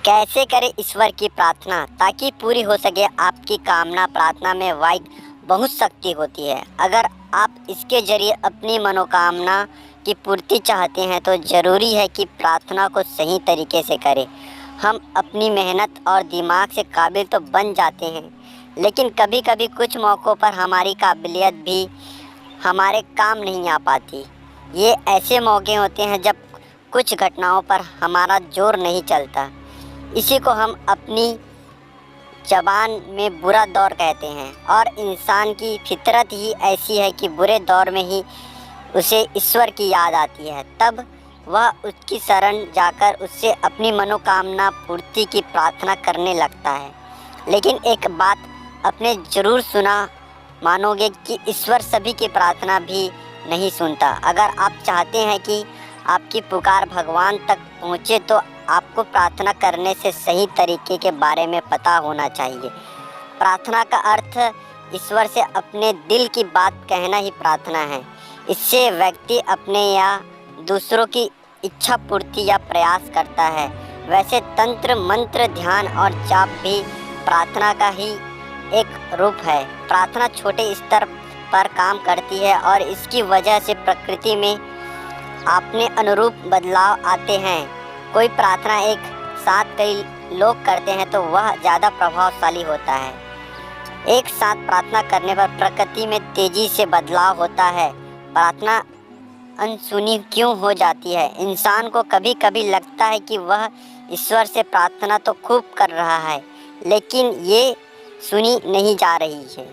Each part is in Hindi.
कैसे करें ईश्वर की प्रार्थना ताकि पूरी हो सके आपकी कामना। प्रार्थना में वाइक बहुत शक्ति होती है। अगर आप इसके जरिए अपनी मनोकामना की पूर्ति चाहते हैं तो ज़रूरी है कि प्रार्थना को सही तरीके से करें। हम अपनी मेहनत और दिमाग से काबिल तो बन जाते हैं, लेकिन कभी कभी कुछ मौक़ों पर हमारी काबिलियत भी हमारे काम नहीं आ पाती। ये ऐसे मौके होते हैं जब कुछ घटनाओं पर हमारा जोर नहीं चलता। इसी को हम अपनी ज़बान में बुरा दौर कहते हैं, और इंसान की फितरत ही ऐसी है कि बुरे दौर में ही उसे ईश्वर की याद आती है। तब वह उसकी शरण जाकर उससे अपनी मनोकामना पूर्ति की प्रार्थना करने लगता है। लेकिन एक बात आपने ज़रूर सुना मानोगे कि ईश्वर सभी की प्रार्थना भी नहीं सुनता। अगर आप चाहते हैं कि आपकी पुकार भगवान तक पहुँचे तो आपको प्रार्थना करने से सही तरीके के बारे में पता होना चाहिए। प्रार्थना का अर्थ ईश्वर से अपने दिल की बात कहना ही प्रार्थना है। इससे व्यक्ति अपने या दूसरों की इच्छा पूर्ति या प्रयास करता है। वैसे तंत्र, मंत्र, ध्यान और जाप भी प्रार्थना का ही एक रूप है। प्रार्थना छोटे स्तर पर काम करती है और इसकी वजह से प्रकृति में अपने अनुरूप बदलाव आते हैं। कोई प्रार्थना एक साथ कई लोग करते हैं तो वह ज़्यादा प्रभावशाली होता है। एक साथ प्रार्थना करने पर प्रकृति में तेज़ी से बदलाव होता है। प्रार्थना अनसुनी क्यों हो जाती है? इंसान को कभी कभी लगता है कि वह ईश्वर से प्रार्थना तो खूब कर रहा है, लेकिन ये सुनी नहीं जा रही है।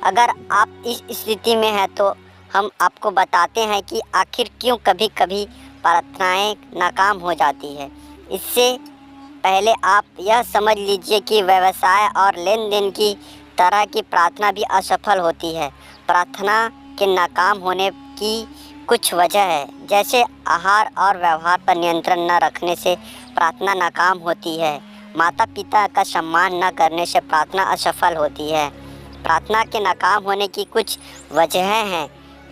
अगर आप इस स्थिति में हैं तो हम आपको बताते हैं कि आखिर क्यों कभी कभी प्रार्थनाएं नाकाम हो जाती है। इससे पहले आप यह समझ लीजिए कि व्यवसाय और लेन देन की तरह की प्रार्थना भी असफल होती है। प्रार्थना के नाकाम होने की कुछ वजह है, जैसे आहार और व्यवहार पर नियंत्रण न रखने से प्रार्थना नाकाम होती है। माता पिता का सम्मान न करने से प्रार्थना असफल होती है। प्रार्थना के नाकाम होने की कुछ वजहें हैं,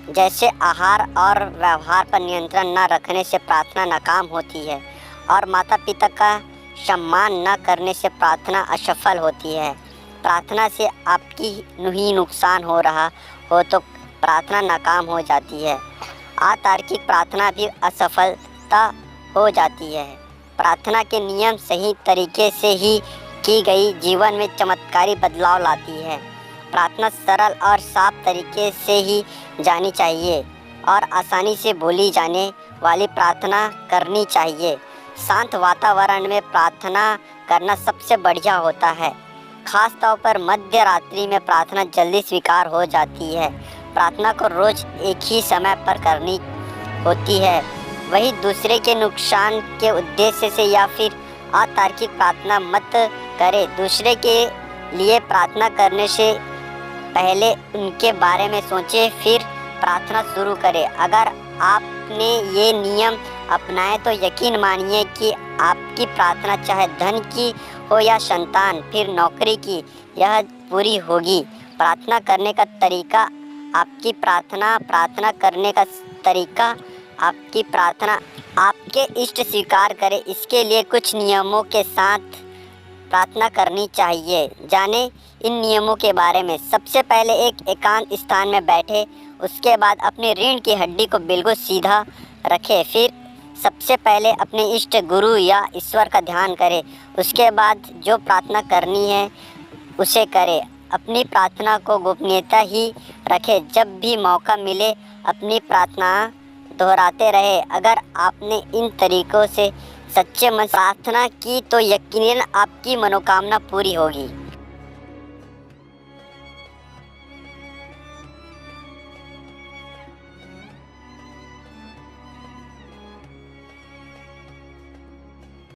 जैसे आहार और व्यवहार पर नियंत्रण न रखने से प्रार्थना नाकाम होती है, और माता पिता का सम्मान न करने से प्रार्थना असफल होती है। प्रार्थना से आपकी ही नुकसान हो रहा हो तो प्रार्थना नाकाम हो जाती है। अतार्किक प्रार्थना भी असफलता हो जाती है। प्रार्थना के नियम सही तरीके से ही की गई जीवन में चमत्कारी बदलाव लाती है। प्रार्थना सरल और साफ तरीके से ही जानी चाहिए और आसानी से बोली जाने वाली प्रार्थना करनी चाहिए। शांत वातावरण में प्रार्थना करना सबसे बढ़िया होता है। खास तौर पर मध्य रात्रि में प्रार्थना जल्दी स्वीकार हो जाती है। प्रार्थना को रोज़ एक ही समय पर करनी होती है। वही दूसरे के नुकसान के उद्देश्य से या फिर अतार्किक प्रार्थना मत करें। दूसरे के लिए प्रार्थना करने से पहले उनके बारे में सोचें, फिर प्रार्थना शुरू करें। अगर आपने ये नियम अपनाए तो यकीन मानिए कि आपकी प्रार्थना चाहे धन की हो या संतान फिर नौकरी की, यह पूरी होगी। प्रार्थना करने का तरीका आपकी प्रार्थना करने का तरीका आपकी प्रार्थना आपके इष्ट स्वीकार करें। इसके लिए कुछ नियमों के साथ प्रार्थना करनी चाहिए। जाने इन नियमों के बारे में। सबसे पहले एक एकांत स्थान में बैठे, उसके बाद अपनी रीढ़ की हड्डी को बिल्कुल सीधा रखें। फिर सबसे पहले अपने इष्ट गुरु या ईश्वर का ध्यान करें। उसके बाद जो प्रार्थना करनी है उसे करें। अपनी प्रार्थना को गोपनीयता ही रखें। जब भी मौका मिले अपनी प्रार्थना दोहराते रहे। अगर आपने इन तरीक़ों से सच्चे मन प्रार्थना की तो यकीनन आपकी मनोकामना पूरी होगी।